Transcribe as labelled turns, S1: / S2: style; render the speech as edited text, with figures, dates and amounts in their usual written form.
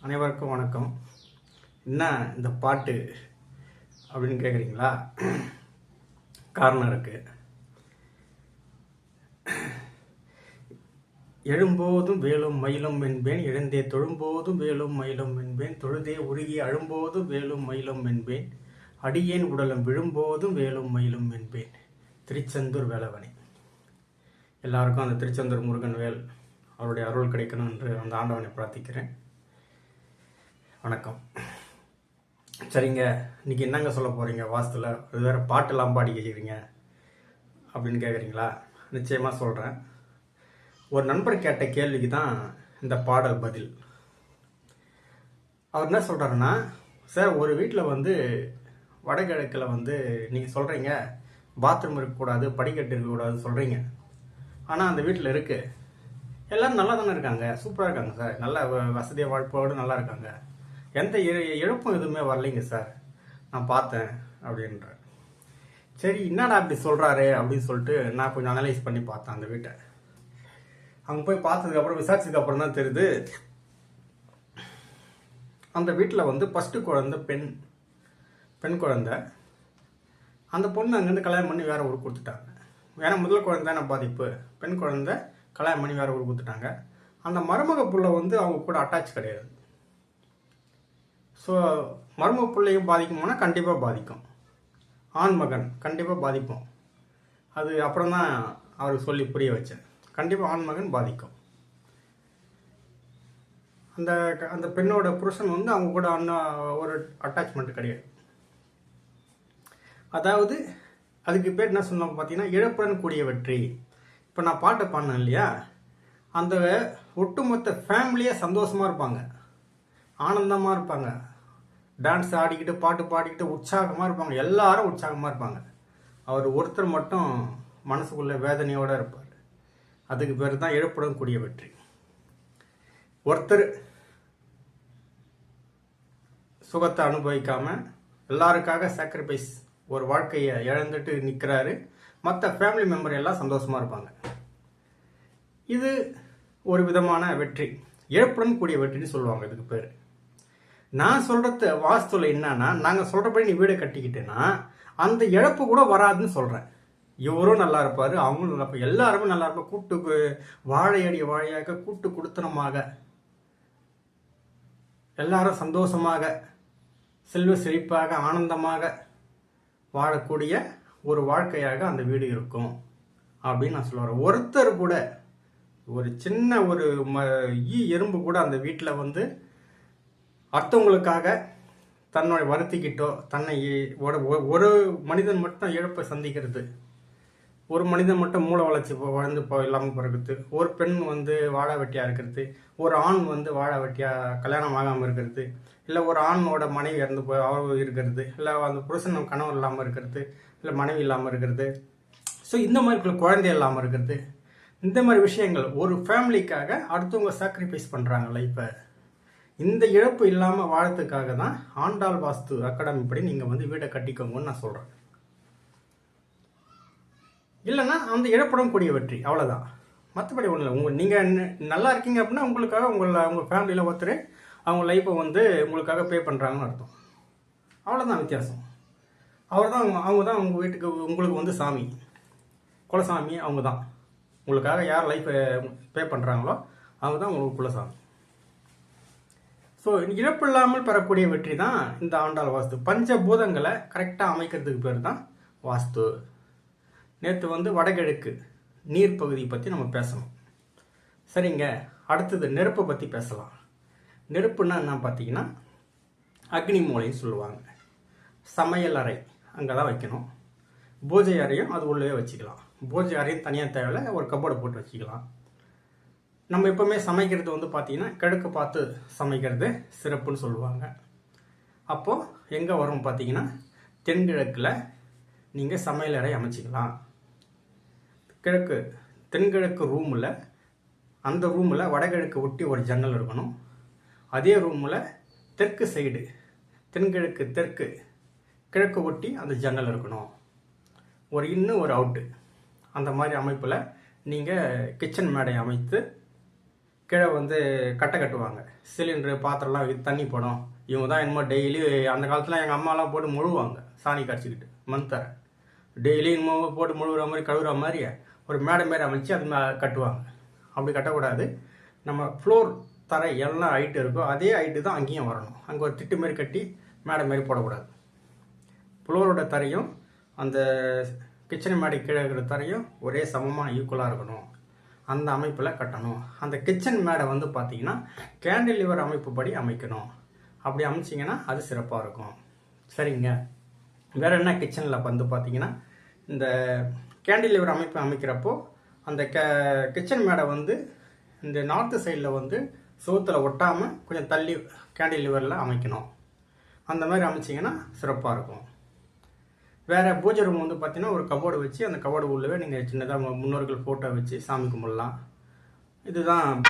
S1: அனைவருக்கும் வணக்கம். என்ன இந்த பாட்டு அப்படின்னு கேட்குறீங்களா? காரணம் இருக்கு. எழும்போதும் வேலும் மயிலும் என்பேன், எழுந்தே தொழும்போதும் வேலும் மயிலும் என்பேன், தொழுதே உருகி அழும்போதும் வேலும் மயிலும் என்பேன், அடியேன் உடலும் விழும்போதும் வேலும் மயிலும் என்பேன். திருச்செந்தூர் வேலவனே. எல்லாருக்கும் அந்த திருச்செந்தூர் முருகன் வேல் அவருடைய அருள் கிடைக்கணும் என்று அந்த ஆண்டவனை பிரார்த்திக்கிறேன். வணக்கம். சரிங்க, இன்னைக்கு என்னங்க சொல்ல போகிறீங்க? வாஸ்துல அது வேறு பாட்டெல்லாம் பாடி கேட்குறீங்க அப்படின்னு கேட்குறீங்களா? நிச்சயமாக சொல்கிறேன். ஒரு நண்பர் கேட்ட கேள்விக்கு தான் இந்த பாடல் பதில். அவர் என்ன சொல்கிறாருன்னா, சார் ஒரு வீட்டில் வடகிழக்கில் நீங்கள் சொல்கிறீங்க பாத்ரூம் இருக்கக்கூடாது, படிக்கட்டு இருக்கக்கூடாது சொல்கிறீங்க. ஆனால் அந்த வீட்டில் இருக்குது, எல்லோரும் நல்லா தானே இருக்காங்க, சூப்பராக இருக்காங்க சார், நல்ல வசதியாக வாழ்ப்போடு நல்லா இருக்காங்க, எந்த இழப்பும் எதுவுமே வரலைங்க சார், நான் பார்த்தேன் அப்படின்ற. சரி, என்னடா அப்படி சொல்கிறாரு அப்படின்னு சொல்லிட்டு நான் கொஞ்சம் அனலைஸ் பண்ணி பார்த்தேன் அந்த வீட்டை. அங்கே போய் பார்த்ததுக்கப்புறம் விசாரிச்சதுக்கப்புறம் தான் தெரியுது, அந்த வீட்டில் ஃபஸ்ட்டு குழந்தை பெண் குழந்தை. அந்த பொண்ணு அங்கேருந்து கல்யாணம் பண்ணி வேறு ஊருக்கு கொடுத்துட்டாங்க. ஏன்னா முதல் குழந்தை தானே பாதிப்பு, பெண் குழந்தை கல்யாணம் பண்ணி வேறு ஊருக்கு கொடுத்துட்டாங்க. அந்த மருமக புள்ள அவங்க கூட அட்டாச் கிடையாது. ஸோ மருமக பிள்ளையும் பாதிக்குமானா கண்டிப்பாக பாதிக்கும், ஆண் மகன் கண்டிப்பாக பாதிப்போம். அது அப்புறம் தான் அவருக்கு சொல்லி புரிய வச்சேன். கண்டிப்பாக ஆண் மகன் பாதிக்கும். அந்த அந்த பெண்ணோட புருஷன் அவங்க கூட ஒரு அட்டாச்மெண்ட் கிடையாது. அதாவது அதுக்கு பேர் என்ன சொன்னோம் பார்த்தீங்கன்னா, இழப்புடன் கூடிய வெற்றி. இப்போ நான் பாட்டை பாடினேன் இல்லையா, அந்த ஒட்டுமொத்த ஃபேமிலியே சந்தோஷமாக இருப்பாங்க, ஆனந்தமாக இருப்பாங்க, டான்ஸ் ஆடிக்கிட்டு பாட்டு பாடிக்கிட்டு உற்சாகமாக இருப்பாங்க, எல்லாரும் உற்சாகமாக இருப்பாங்க. அவர் ஒருத்தர் மட்டும் மனசுக்குள்ள வேதனையோடு இருப்பார். அதுக்கு பேர் தான் இழப்புடன் கூடிய வெற்றி. ஒருத்தர் சுகத்தை அனுபவிக்காமல் எல்லாருக்காக சாக்ரிஃபைஸ் ஒரு வாழ்க்கையை இழந்துட்டு நிற்கிறாரு. மற்ற ஃபேமிலி மெம்பர் எல்லாம் சந்தோஷமாக இருப்பாங்க. இது ஒரு விதமான வெற்றி, இழப்புடன் கூடிய வெற்றின்னு சொல்லுவாங்க இதுக்கு பேர். நான் சொல்கிறது வாஸ்துவில் என்னன்னா, நாங்கள் சொல்கிறபடி நீ வீடை கட்டிக்கிட்டேன்னா அந்த இழப்பு கூட வராதுன்னு சொல்கிறேன். இவரும் நல்லா இருப்பார், அவங்களும் நல்லா இருப்பார், எல்லாருமே நல்லா இருப்பார். கூட்டு வாழையடி வாழையாக கூட்டு குடுத்தனமாக எல்லாரும் சந்தோஷமாக செல்வ செழிப்பாக ஆனந்தமாக வாழக்கூடிய ஒரு வாழ்க்கையாக அந்த வீடு இருக்கும் அப்படின்னு நான் சொல்லுவேன். ஒருத்தர் கூட ஒரு சின்ன ஒரு எறும்பு கூட அந்த வீட்டில் அடுத்தவங்களுக்காக தன்னை வருத்திக்கிட்டோ, தன்னை ஒரு மனிதன் மட்டும் இழப்பை சந்திக்கிறது, ஒரு மனிதன் மட்டும் மூளை வளர்ச்சி வளர்ந்து இல்லாமல் பிறகுது, ஒரு பெண் வாழை வெட்டியாக இருக்கிறது, ஒரு ஆண் வாழை வெட்டியாக கல்யாணம் ஆகாமல் இருக்கிறது, இல்லை ஒரு ஆணோட மனைவி இறந்து போய் அவ இருக்கிறது, இல்லை அந்த புருஷன் கணவன் இல்லாமல் இருக்கிறது, இல்லை மனைவி இல்லாமல் இருக்கிறது, ஸோ இந்த மாதிரி குழந்தை இல்லாமல் இருக்கிறது, இந்த மாதிரி விஷயங்கள் ஒரு ஃபேமிலிக்காக அடுத்தவங்க சாக்ரிஃபைஸ் பண்ணுறாங்க லைஃப்பை. இந்த இழப்பு இல்லாமல் வாழறதுக்காக தான் ஆண்டாள் வாஸ்து அகாடமி படி நீங்கள் வீட்டை கட்டிக்கோங்கன்னு நான் சொல்கிறேன். இல்லைன்னா அந்த இழப்புடன் கூடிய வெற்றி, அவ்வளோதான். மற்றபடி ஒன்றும் இல்லை. நீங்கள் நல்லா இருக்கீங்க அப்படின்னா உங்களுக்காக உங்கள் ஃபேமிலியில் ஒருத்தர் அவங்க லைஃப்பை உங்களுக்காக பே பண்ணுறாங்கன்னு அர்த்தம். அவ்வளோதான் வித்தியாசம். அவங்க தான் உங்கள் வீட்டுக்கு உங்களுக்கு சாமி, குலசாமி அவங்க தான். உங்களுக்காக யார் லைஃப்பை பே பண்ணுறாங்களோ அவங்க தான் உங்களுக்கு குலசாமி. ஸோ இழப்பு இல்லாமல் பெறக்கூடிய வெற்றி தான் இந்த ஆண்டாள் வாஸ்து. பஞ்சபூதங்களை கரெக்டாக அமைக்கிறதுக்கு பேர் தான் வாஸ்து. நேற்று வடகிழக்கு நீர் பகுதி பற்றி நம்ம பேசணும். சரிங்க, அடுத்தது நெருப்பை பற்றி பேசலாம். நெருப்புன்னா என்ன பார்த்தீங்கன்னா, அக்னி மூலைன்னு சொல்லுவாங்க. சமையல் அறை அங்கே தான் வைக்கணும். பூஜை அறையும் அது உள்ளே வச்சுக்கலாம். பூஜை அறையும் தனியாக தேவையில்லை, ஒரு கப்போர்டை போட்டு வச்சுக்கலாம். நம்ம எப்போவுமே சமைக்கிறது பார்த்தீங்கன்னா கிழக்கு பார்த்து சமைக்கிறது சிறப்புன்னு சொல்லுவாங்க. அப்போது எங்கே வரும் பார்த்தீங்கன்னா, தென்கிழக்கில் நீங்கள் சமையல் அறை அமைச்சிக்கலாம். தென்கிழக்கு ரூமில், அந்த ரூமில் வடகிழக்கு ஒட்டி ஒரு ஜன்னல் இருக்கணும். அதே ரூமில் தெற்கு சைடு, தென்கிழக்கு தெற்கு கிழக்கு ஒட்டி அந்த ஜன்னல் இருக்கணும். ஒரு இன்னு ஒரு அவுட்டு, அந்த மாதிரி அமைப்பில் நீங்கள் கிச்சன் மேடை அமைத்து கீழே வந்து கட்டை கட்டுவாங்க. சிலிண்டரு பாத்திரம்லாம் தண்ணி படம். இவங்க தான் என்னமோ டெய்லி அந்த காலத்தில் எங்கள் அம்மாலாம் போட்டு முழுவாங்க சாணி கரைச்சிக்கிட்டு மண் தர. டெய்லி என்னமோ போட்டு முழுகிற மாதிரி கழுவுற மாதிரி ஒரு மேடை மாரி அமைச்சு அது கட்டுவாங்க. அப்படி கட்டக்கூடாது. நம்ம ஃப்ளோர் தரை எல்லாம் ஹைட்டு இருக்கோ அதே ஹைட்டு தான் அங்கேயும் வரணும். அங்கே ஒரு திட்டு மாரி கட்டி மேடை மாரி போடக்கூடாது. ஃப்ளோரோட தரையும் அந்த கிச்சன் மேடை கீழே இருக்கிற தரையும் ஒரே சமமாக ஈக்குவலாக இருக்கணும். அந்த அமைப்பில் கட்டணும். அந்த கிச்சன் மேடை வந்து பார்த்தீங்கன்னா கேண்டிலிவர் அமைப்பு படி அமைக்கணும். அப்படி அமைச்சிங்கன்னா அது சிறப்பாக இருக்கும். சரிங்க. வேறு என்ன கிச்சனில் வந்து பார்த்தீங்கன்னா இந்த கேண்டிலிவர் அமைப்பு அமைக்கிறப்போ அந்த கிச்சன் மேடை வந்து இந்த நார்த்து சைடில் வந்து சோத்தில் ஒட்டாமல் கொஞ்சம் தள்ளி கேண்டிலிவரில் அமைக்கணும். அந்த மாதிரி அமைச்சிங்கன்னா சிறப்பாக இருக்கும். வேறு பூஜை ரூம் வந்து பார்த்தீங்கன்னா ஒரு கபோர்டு வச்சு அந்த கபோர்டு உள்ளவே நீங்கள் சின்னதாக முன்னோர்கள் ஃபோட்டோ வச்சு சாமி கும்பிடலாம். இதுதான்